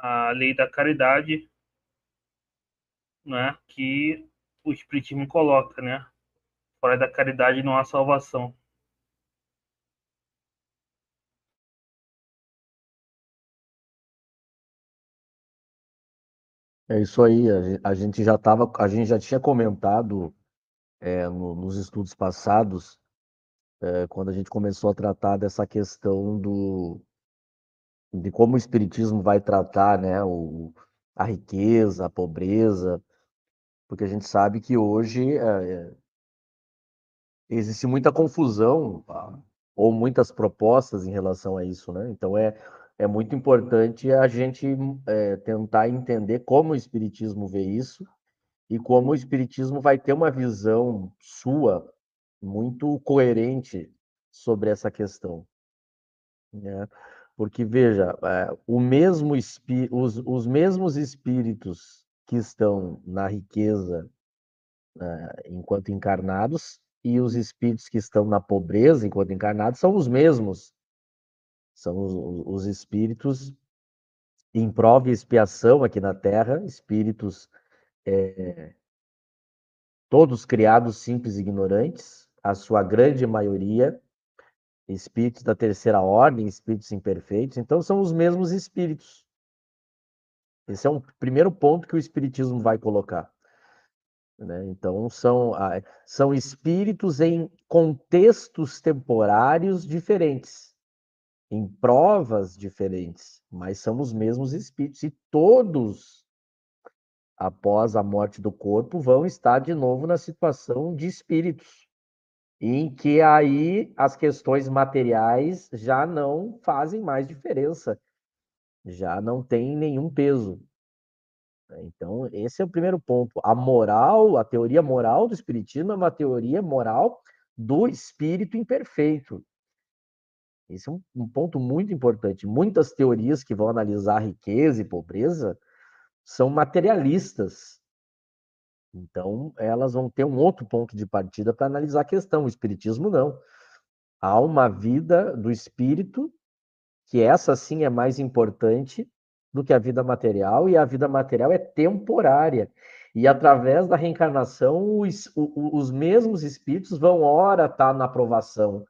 a lei da caridade, né, que o Espiritismo coloca, né? Fora da caridade não há salvação. É isso aí, a gente já tinha comentado nos estudos passados, quando a gente começou a tratar dessa questão de como o Espiritismo vai tratar, né, a riqueza, a pobreza, porque a gente sabe que hoje existe muita confusão, ou muitas propostas em relação a isso, né? Então é muito importante a gente tentar entender como o Espiritismo vê isso e como o Espiritismo vai ter uma visão sua muito coerente sobre essa questão, né? Porque, veja, os mesmos espíritos que estão na riqueza enquanto encarnados e os espíritos que estão na pobreza enquanto encarnados são os mesmos. São os espíritos em prova e expiação aqui na Terra, espíritos todos criados simples e ignorantes, a sua grande maioria, espíritos da terceira ordem, espíritos imperfeitos, então são os mesmos espíritos. Esse é um primeiro ponto que o Espiritismo vai colocar, né? Então, são espíritos em contextos temporários diferentes, em provas diferentes, mas são os mesmos espíritos, e todos, após a morte do corpo, vão estar de novo na situação de espíritos, em que aí as questões materiais já não fazem mais diferença, já não tem nenhum peso. Então, esse é o primeiro ponto. A teoria moral do espiritismo é uma teoria moral do espírito imperfeito. Esse é um ponto muito importante. Muitas teorias que vão analisar riqueza e pobreza são materialistas. Então, elas vão ter um outro ponto de partida para analisar a questão. O espiritismo não. Há uma vida do espírito, que essa sim é mais importante do que a vida material, e a vida material é temporária. E através da reencarnação, os mesmos espíritos vão, ora, estar na aprovação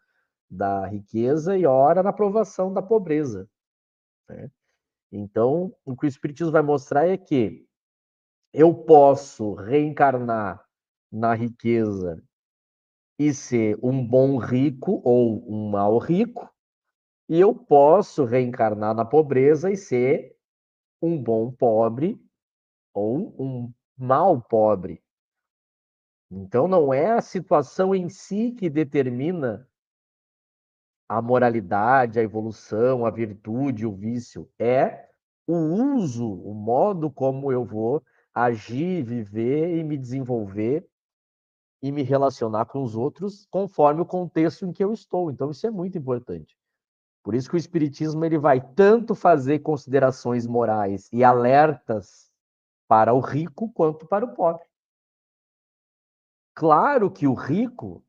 da riqueza e ora na aprovação da pobreza, né? Então, o que o Espiritismo vai mostrar é que eu posso reencarnar na riqueza e ser um bom rico ou um mau rico, e eu posso reencarnar na pobreza e ser um bom pobre ou um mau pobre. Então, não é a situação em si que determina a moralidade, a evolução, a virtude, o vício. É o uso, o modo como eu vou agir, viver e me desenvolver e me relacionar com os outros conforme o contexto em que eu estou. Então, isso é muito importante. Por isso que o Espiritismo ele vai tanto fazer considerações morais e alertas para o rico quanto para o pobre. Claro que o rico,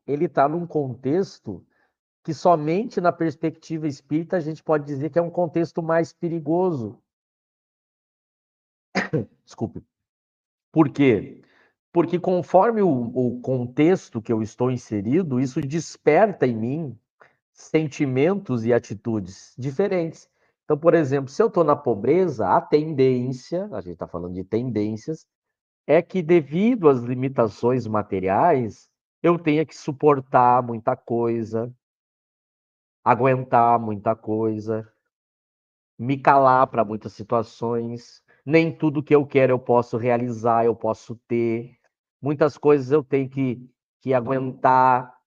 ele está num contexto que somente na perspectiva espírita a gente pode dizer que é um contexto mais perigoso. Desculpe. Por quê? Porque conforme o contexto que eu estou inserido, isso desperta em mim sentimentos e atitudes diferentes. Então, por exemplo, se eu estou na pobreza, a tendência, a gente está falando de tendências, é que devido às limitações materiais, eu tenha que suportar muita coisa, aguentar muita coisa, me calar para muitas situações. Nem tudo que eu quero eu posso realizar, eu posso ter. Muitas coisas eu tenho que aguentar.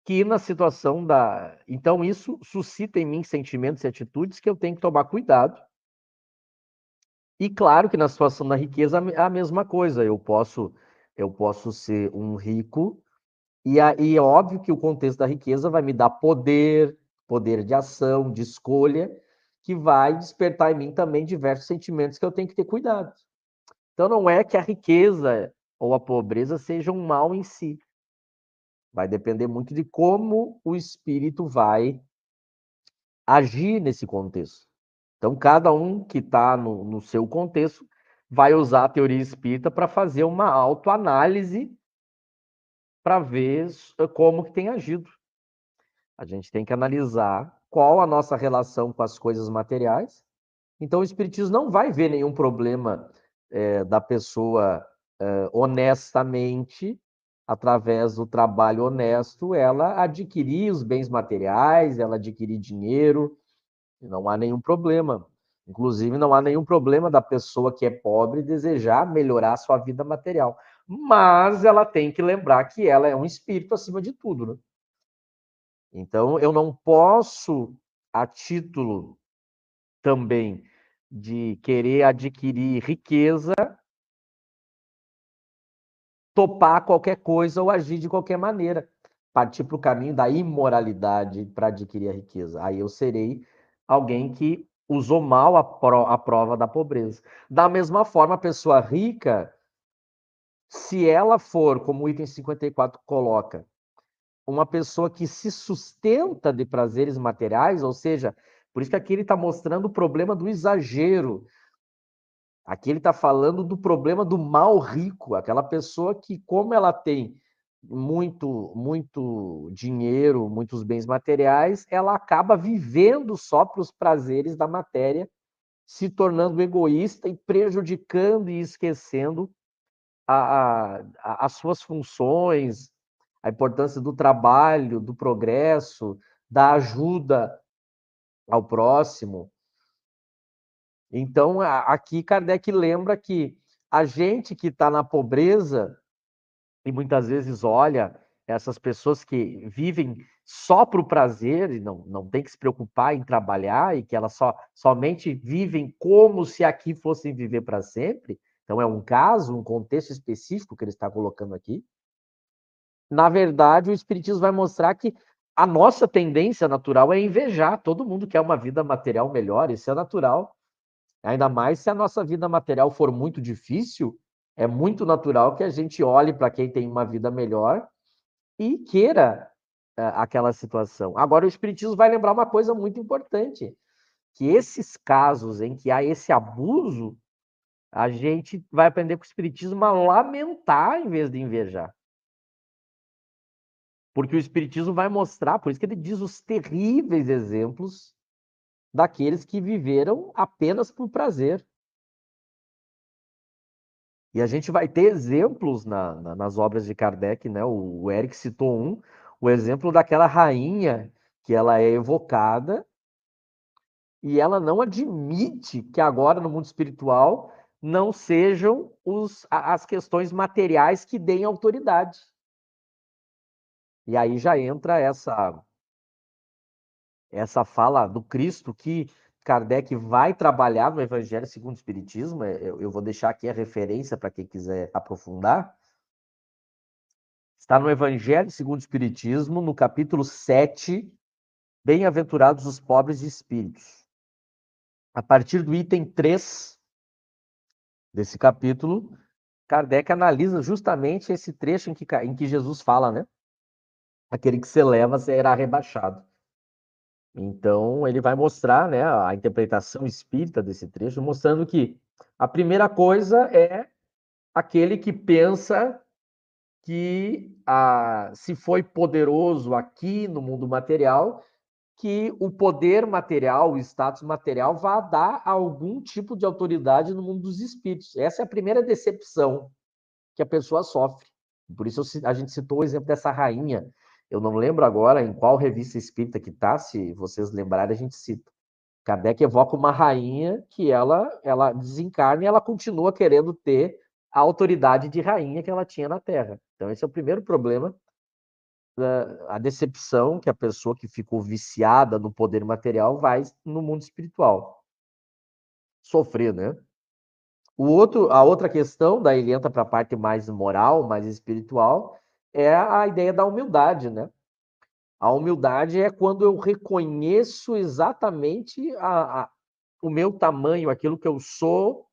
Que na situação da. Então, isso suscita em mim sentimentos e atitudes que eu tenho que tomar cuidado. E claro que na situação da riqueza é a mesma coisa. Eu posso ser um rico, e é óbvio que o contexto da riqueza vai me dar poder, poder de ação, de escolha, que vai despertar em mim também diversos sentimentos que eu tenho que ter cuidado. Então, não é que a riqueza ou a pobreza seja um mal em si. Vai depender muito de como o espírito vai agir nesse contexto. Então, cada um que está no seu contexto vai usar a teoria espírita para fazer uma autoanálise para ver como que tem agido. A gente tem que analisar qual a nossa relação com as coisas materiais. Então, o espiritismo não vai ver nenhum problema da pessoa honestamente, através do trabalho honesto, ela adquirir os bens materiais, ela adquirir dinheiro, não há nenhum problema. Inclusive, não há nenhum problema da pessoa que é pobre desejar melhorar a sua vida material. Mas ela tem que lembrar que ela é um espírito acima de tudo, né? Então, eu não posso, a título também de querer adquirir riqueza, topar qualquer coisa ou agir de qualquer maneira, partir para o caminho da imoralidade para adquirir a riqueza. Aí eu serei alguém que usou mal a prova da pobreza. Da mesma forma, a pessoa rica, se ela for, como o item 54 coloca, uma pessoa que se sustenta de prazeres materiais, ou seja, por isso que aqui ele está mostrando o problema do exagero. Aqui ele está falando do problema do mal rico, aquela pessoa que, como ela tem muito dinheiro, muitos bens materiais, ela acaba vivendo só para os prazeres da matéria, se tornando egoísta e prejudicando e esquecendo as suas funções, a importância do trabalho, do progresso, da ajuda ao próximo. Então, aqui Kardec lembra que a gente que está na pobreza, e muitas vezes olha essas pessoas que vivem só para o prazer e não tem que se preocupar em trabalhar e que elas somente vivem como se aqui fossem viver para sempre. Então, é um caso, um contexto específico que ele está colocando aqui. Na verdade, o Espiritismo vai mostrar que a nossa tendência natural é invejar. Todo mundo quer uma vida material melhor, isso é natural. Ainda mais se a nossa vida material for muito difícil, é muito natural que a gente olhe para quem tem uma vida melhor e queira aquela situação. Agora, o Espiritismo vai lembrar uma coisa muito importante, que esses casos em que há esse abuso, a gente vai aprender com o Espiritismo a lamentar em vez de invejar. Porque o Espiritismo vai mostrar, por isso que ele diz os terríveis exemplos daqueles que viveram apenas por prazer. E a gente vai ter exemplos nas obras de Kardec, né? O Eric citou o exemplo daquela rainha que ela é evocada e ela não admite que agora no mundo espiritual não sejam as questões materiais que deem autoridade. E aí já entra essa fala do Cristo que Kardec vai trabalhar no Evangelho segundo o Espiritismo. Eu vou deixar aqui a referência para quem quiser aprofundar. Está no Evangelho segundo o Espiritismo, no capítulo 7, Bem-aventurados os pobres de espíritos. A partir do item 3 desse capítulo, Kardec analisa justamente esse trecho em que Jesus fala, né? Aquele que se eleva será rebaixado. Então, ele vai mostrar, né, a interpretação espírita desse trecho, mostrando que a primeira coisa é aquele que pensa que se foi poderoso aqui no mundo material, que o poder material, o status material, vai dar algum tipo de autoridade no mundo dos espíritos. Essa é a primeira decepção que a pessoa sofre. Por isso a gente citou o exemplo dessa rainha. Eu não lembro agora em qual revista espírita que está, se vocês lembrarem, a gente cita. Kardec evoca uma rainha que ela desencarna e ela continua querendo ter a autoridade de rainha que ela tinha na Terra. Então, esse é o primeiro problema, a decepção que a pessoa que ficou viciada no poder material vai no mundo espiritual sofrer, né? A outra questão, daí ele entra para a parte mais moral, mais espiritual, é a ideia da humildade, né? A humildade é quando eu reconheço exatamente o meu tamanho, aquilo que eu sou,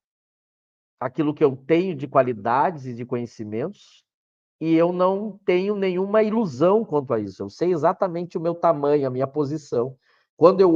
aquilo que eu tenho de qualidades e de conhecimentos, e eu não tenho nenhuma ilusão quanto a isso. Eu sei exatamente o meu tamanho, a minha posição. Quando eu